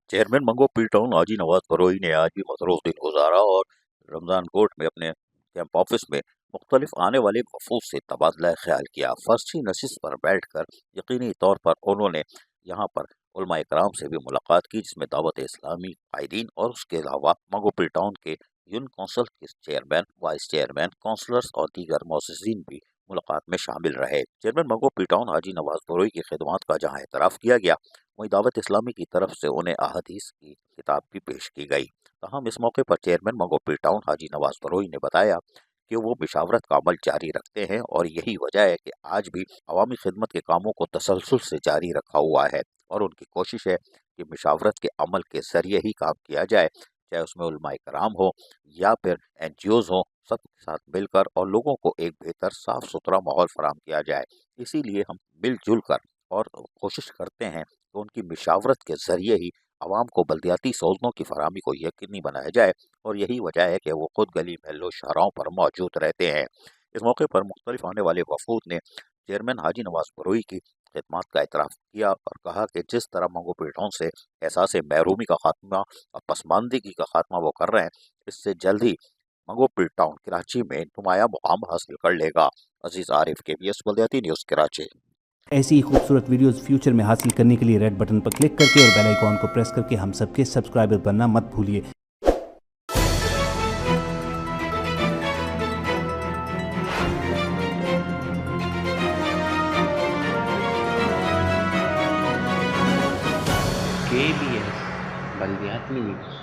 Chairman मंगो P town हाजी नवाज बरोई ने आज भी मसरूफ दिन गुजारा और रमज़ान कोर्ट में अपने कैंप ऑफिस में मुख्तलिफ आने वाले वफूद से तबादला ख्याल किया। फर्शी नशिस्त पर बैठ कर यकीनी तौर पर उन्होंने यहाँ पर उलमा इकराम से भी मुलाकात की, जिसमें दावत इस्लामी कायदीन और उसके अलावा मंगो पी टाउन के यून कौंसिल के चेयरमैन, वाइस चेयरमैन, काउंसलर्स और दीगर मोअज़्ज़िज़ीन भी मुलाकात में शामिल रहे। चेयरमैन मंगो पी टाउन हाजी नवाज बरोई की खिदमत का जहाँ एतराफ़ किया गया, वहीं दावत इस्लामी की तरफ से उन्हें अहादीस की किताब भी पेश की गई। तहम इस मौके पर चेयरमैन मंगो पी टाउन हाजी नवाज बरोई ने बताया कि वो मिशावरत का अमल जारी रखते हैं और यही वजह है कि आज भी अवामी खिदमत के कामों को तसलसल से जारी रखा हुआ है और उनकी कोशिश है कि मिशावरत के अमल के जरिए ही काम किया जाए, चाहे उसमें उलमा इकराम हो या फिर NGOs हों, सबके साथ मिलकर और लोगों को एक बेहतर साफ सुथरा माहौल फराहम किया जाए। इसीलिए हम मिलजुल कर और कोशिश करते हैं कि उनकी मिशावरत के जरिए ही आवाम को बल्दियाती सहूलतों की फराहमी को यकीनी बनाया जाए और यही वजह है कि वो खुद गली महलों शाहराहों पर मौजूद रहते हैं। इस मौके पर मुख्तलिफ आने वाले वफूद ने चेयरमैन हाजी नवाज बरोई की खिदमत का एतराफ़ किया और कहा कि जिस तरह मंगो पी टाउन से एहसास महरूमी का खात्मा और पसमानदगी का खात्मा वो कर रहे हैं, इससे जल्द ही मंगो पी टाउन कराची में नुमाया मुकाम हासिल कर लेगा। अजीज़ आरिफ, KBS बल्दियाती न्यूज़ कराची। ऐसी ही खूबसूरत वीडियोस फ्यूचर में हासिल करने के लिए रेड बटन पर क्लिक करके और बेल आइकॉन को प्रेस करके हम सबके सब्सक्राइबर बनना मत भूलिए। KBS बल्दियाती न्यूज़।